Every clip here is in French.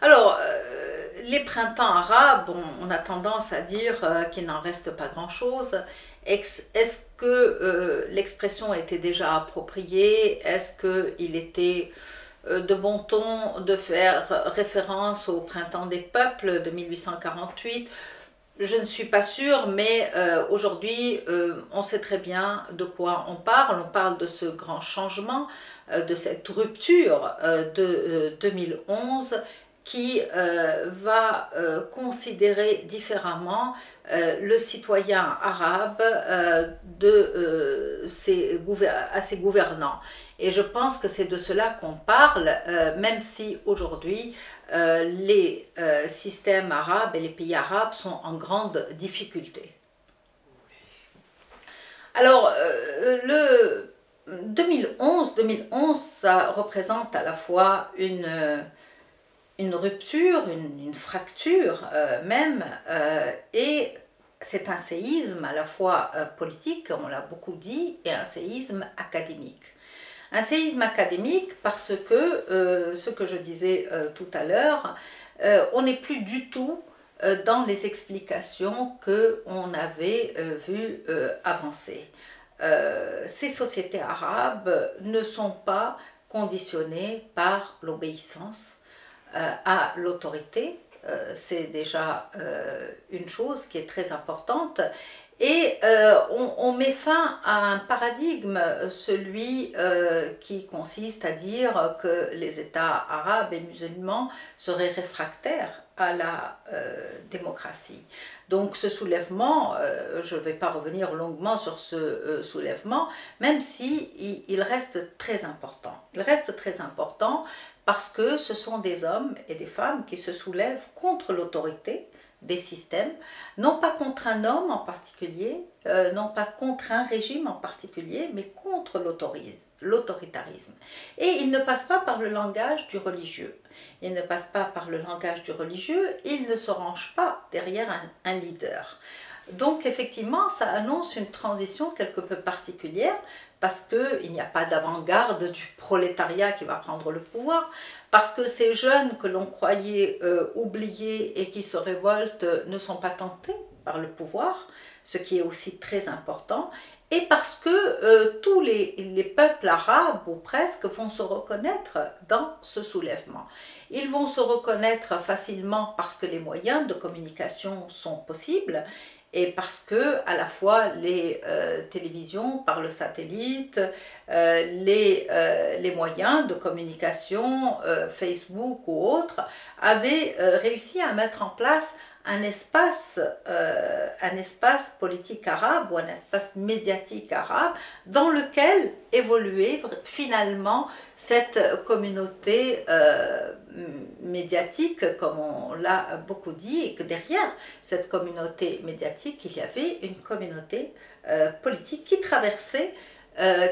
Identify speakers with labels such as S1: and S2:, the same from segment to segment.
S1: Alors, les printemps arabes, on a tendance à dire qu'il n'en reste pas grand-chose. Est-ce que l'expression était déjà appropriée? Est-ce qu'il était de bon ton de faire référence au printemps des peuples de 1848? Je ne suis pas sûre, mais aujourd'hui, on sait très bien de quoi on parle. On parle de ce grand changement, de cette rupture de 2011 qui va considérer différemment le citoyen arabe à ses gouvernants. Et je pense que c'est de cela qu'on parle, même si aujourd'hui les systèmes arabes et les pays arabes sont en grande difficulté. Alors, le 2011, ça représente à la fois une rupture, une fracture même, et c'est un séisme à la fois politique, on l'a beaucoup dit, et un séisme académique. Un séisme académique parce que, ce que je disais tout à l'heure, on n'est plus du tout dans les explications qu'on avait vues avancer. Ces sociétés arabes ne sont pas conditionnées par l'obéissance à l'autorité. C'est déjà une chose qui est très importante. Et on met fin à un paradigme, celui qui consiste à dire que les États arabes et musulmans seraient réfractaires à la démocratie. Donc ce soulèvement, je ne vais pas revenir longuement sur ce soulèvement, même si il reste très important. Il reste très important parce que ce sont des hommes et des femmes qui se soulèvent contre l'autorité des systèmes, non pas contre un homme en particulier, non pas contre un régime en particulier, mais contre l'autoritarisme. Et il ne passe pas par le langage du religieux. Il ne passe pas par le langage du religieux, il ne se range pas derrière un leader. Donc effectivement, ça annonce une transition quelque peu particulière parce qu'il n'y a pas d'avant-garde du prolétariat qui va prendre le pouvoir, parce que ces jeunes que l'on croyait oubliés et qui se révoltent ne sont pas tentés par le pouvoir, ce qui est aussi très important, et parce que tous les peuples arabes, ou presque, vont se reconnaître dans ce soulèvement. Ils vont se reconnaître facilement parce que les moyens de communication sont possibles, et parce que à la fois les télévisions par le satellite, les moyens de communication, Facebook ou autres, avaient réussi à mettre en place un espace politique arabe ou un espace médiatique arabe dans lequel évoluait finalement cette communauté médiatique, comme on l'a beaucoup dit, et que derrière cette communauté médiatique, il y avait une communauté politique qui traversait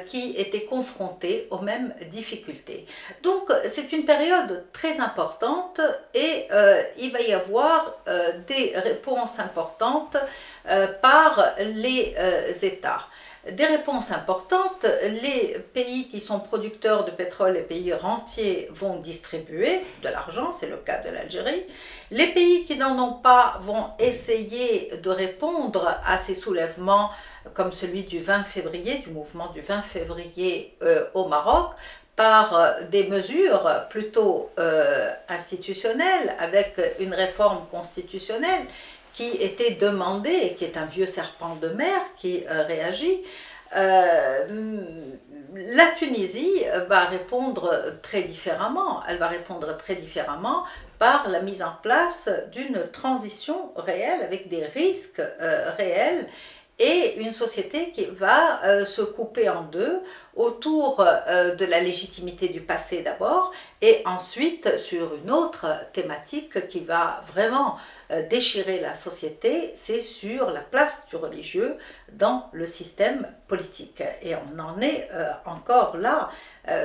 S1: qui étaient confrontés aux mêmes difficultés. Donc c'est une période très importante et il va y avoir des réponses importantes par les États. Des réponses importantes, les pays qui sont producteurs de pétrole, les pays rentiers vont distribuer de l'argent, c'est le cas de l'Algérie. Les pays qui n'en ont pas vont essayer de répondre à ces soulèvements comme celui du 20 février, du mouvement du 20 février au Maroc, par des mesures plutôt institutionnelles, avec une réforme constitutionnelle qui était demandée et qui est un vieux serpent de mer qui réagit. La Tunisie va répondre très différemment. Elle va répondre très différemment par la mise en place d'une transition réelle avec des risques réels et une société qui va se couper en deux autour de la légitimité du passé d'abord et ensuite sur une autre thématique qui va vraiment déchirer la société, c'est sur la place du religieux dans le système politique. Et on en est encore là,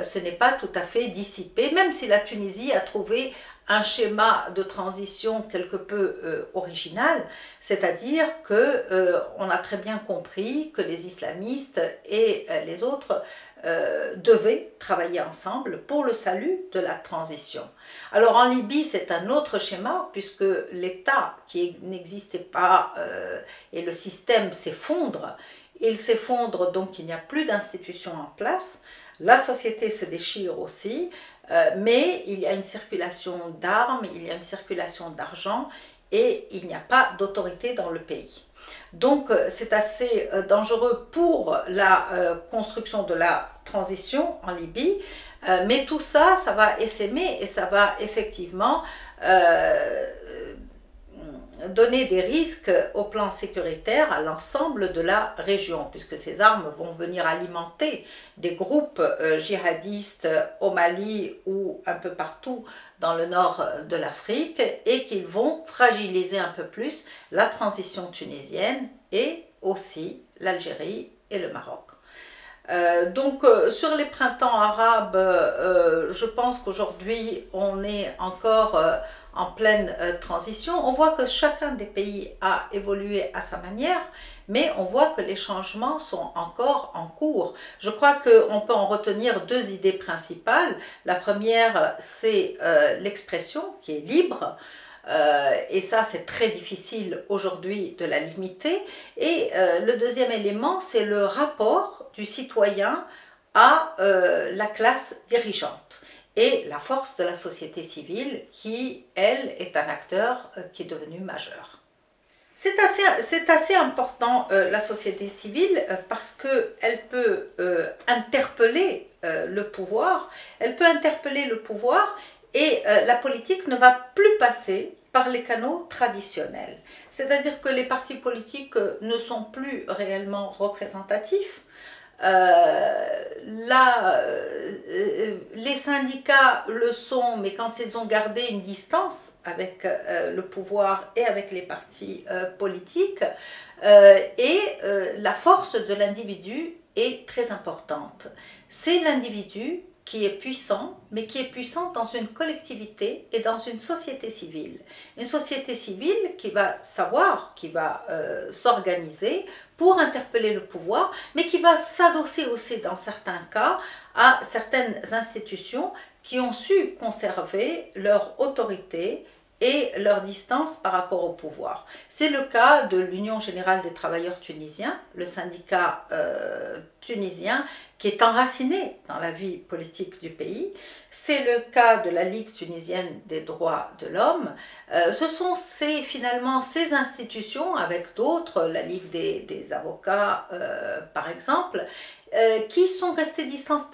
S1: ce n'est pas tout à fait dissipé, même si la Tunisie a trouvé un schéma de transition quelque peu original, c'est-à-dire que on a très bien compris que les islamistes et les autres devaient travailler ensemble pour le salut de la transition. Alors en Libye, c'est un autre schéma, puisque l'État qui n'existait pas et le système s'effondre. Il s'effondre, donc il n'y a plus d'institutions en place. La société se déchire aussi, mais il y a une circulation d'armes, il y a une circulation d'argent, et il n'y a pas d'autorité dans le pays. Donc c'est assez dangereux pour la construction de la transition en Libye, mais tout ça, ça va essaimer et ça va effectivement donner des risques au plan sécuritaire à l'ensemble de la région, puisque ces armes vont venir alimenter des groupes djihadistes au Mali ou un peu partout dans le nord de l'Afrique, et qu'ils vont fragiliser un peu plus la transition tunisienne et aussi l'Algérie et le Maroc. Donc sur les printemps arabes, je pense qu'aujourd'hui on est encore en pleine transition. On voit que chacun des pays a évolué à sa manière, mais on voit que les changements sont encore en cours. Je crois qu'on peut en retenir deux idées principales. La première, c'est l'expression qui est libre. Et ça, c'est très difficile aujourd'hui de la limiter. Et le deuxième élément, c'est le rapport du citoyen à la classe dirigeante et la force de la société civile qui, elle, est un acteur qui est devenu majeur. C'est assez important, la société civile, parce qu'elle peut interpeller le pouvoir, et la politique ne va plus passer par les canaux traditionnels. C'est-à-dire que les partis politiques ne sont plus réellement représentatifs. Les syndicats le sont, mais quand ils ont gardé une distance avec le pouvoir et avec les partis politiques, la force de l'individu est très importante. C'est l'individu qui est puissant, mais qui est puissant dans une collectivité et dans une société civile. Une société civile qui va savoir, qui va s'organiser pour interpeller le pouvoir, mais qui va s'adosser aussi dans certains cas à certaines institutions qui ont su conserver leur autorité et leur distance par rapport au pouvoir. C'est le cas de l'Union générale des travailleurs tunisiens, le syndicat tunisien qui est enraciné dans la vie politique du pays. C'est le cas de la Ligue tunisienne des droits de l'homme. Ce sont finalement ces institutions, avec d'autres, la Ligue des avocats par exemple, qui sont restées distantes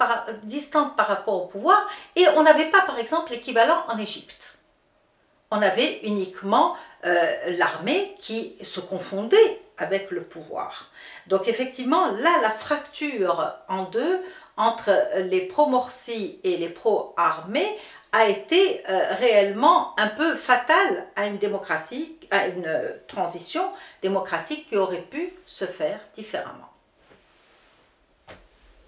S1: par rapport au pouvoir, et on n'avait pas par exemple l'équivalent en Égypte. On avait uniquement l'armée qui se confondait avec le pouvoir. Donc effectivement, là, la fracture en deux entre les pro-Morsi et les pro-armées a été réellement un peu fatale à une démocratie, à une transition démocratique qui aurait pu se faire différemment.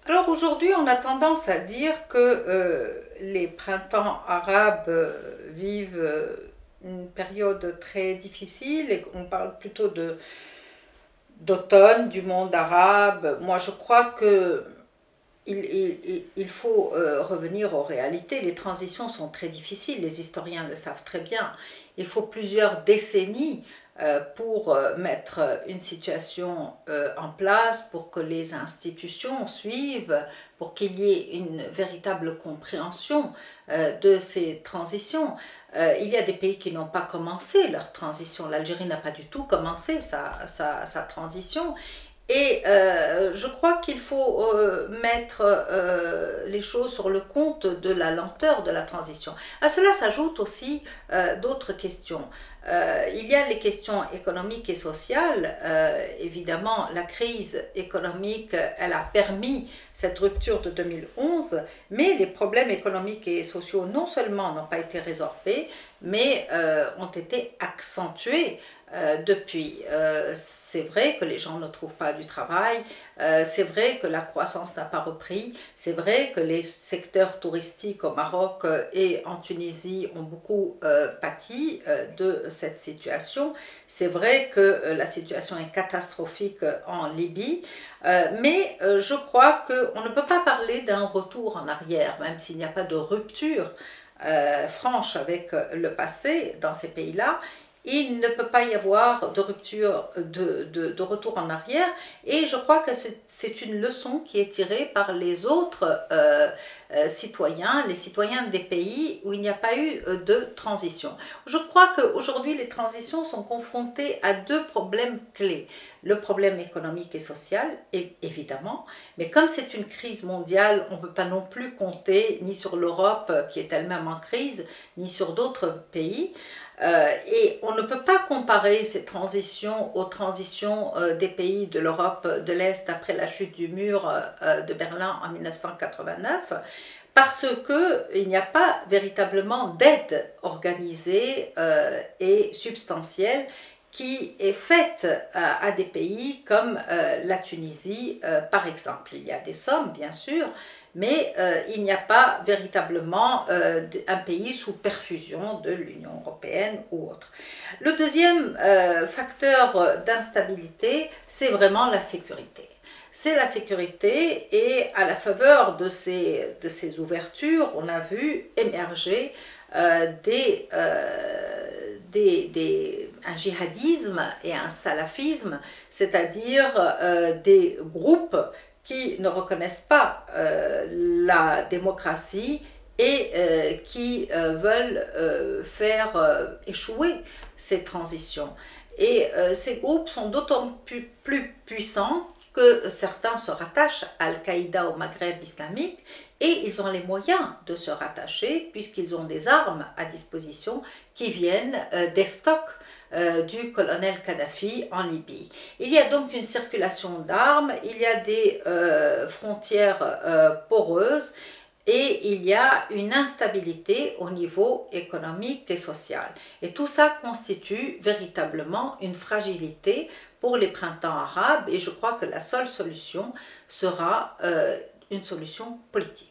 S1: Alors aujourd'hui, on a tendance à dire que les printemps arabes vivent une période très difficile, et on parle plutôt d'automne, du monde arabe. Moi, je crois que il faut revenir aux réalités. Les transitions sont très difficiles, les historiens le savent très bien. Il faut plusieurs décennies pour mettre une situation en place, pour que les institutions suivent, pour qu'il y ait une véritable compréhension de ces transitions. Il y a des pays qui n'ont pas commencé leur transition. L'Algérie n'a pas du tout commencé sa transition. Et je crois qu'il faut mettre les choses sur le compte de la lenteur de la transition. À cela s'ajoutent aussi d'autres questions. Il y a les questions économiques et sociales. Évidemment, la crise économique, elle a permis cette rupture de 2011, mais les problèmes économiques et sociaux non seulement n'ont pas été résorbés, mais ont été accentués depuis. C'est vrai que les gens ne trouvent pas du travail, c'est vrai que la croissance n'a pas repris, c'est vrai que les secteurs touristiques au Maroc et en Tunisie ont beaucoup pâti de cette situation, c'est vrai que la situation est catastrophique en Libye, mais je crois qu'on ne peut pas parler d'un retour en arrière, même s'il n'y a pas de rupture franche avec le passé dans ces pays-là. Il ne peut pas y avoir de rupture, de retour en arrière, et je crois que c'est une leçon qui est tirée par les autres citoyens, les citoyens des pays où il n'y a pas eu de transition. Je crois qu'aujourd'hui les transitions sont confrontées à deux problèmes clés. Le problème économique et social, évidemment, mais comme c'est une crise mondiale, on ne peut pas non plus compter ni sur l'Europe qui est elle-même en crise, ni sur d'autres pays. Et on ne peut pas comparer ces transitions aux transitions des pays de l'Europe de l'Est après la chute du mur de Berlin en 1989, parce qu'il n'y a pas véritablement d'aide organisée et substantielle qui est faite à des pays comme la Tunisie, par exemple. Il y a des sommes, bien sûr, mais il n'y a pas véritablement un pays sous perfusion de l'Union européenne ou autre. Le deuxième facteur d'instabilité, c'est vraiment la sécurité. C'est la sécurité, et à la faveur de ces ouvertures, on a vu émerger un djihadisme et un salafisme, c'est-à-dire des groupes qui ne reconnaissent pas la démocratie et qui veulent faire échouer ces transitions. Et ces groupes sont d'autant plus puissants que certains se rattachent à Al-Qaïda au Maghreb islamique, et ils ont les moyens de se rattacher puisqu'ils ont des armes à disposition qui viennent des stocks du colonel Kadhafi en Libye. Il y a donc une circulation d'armes, il y a des frontières poreuses, et il y a une instabilité au niveau économique et social. Et tout ça constitue véritablement une fragilité pour les printemps arabes, et je crois que la seule solution sera une solution politique.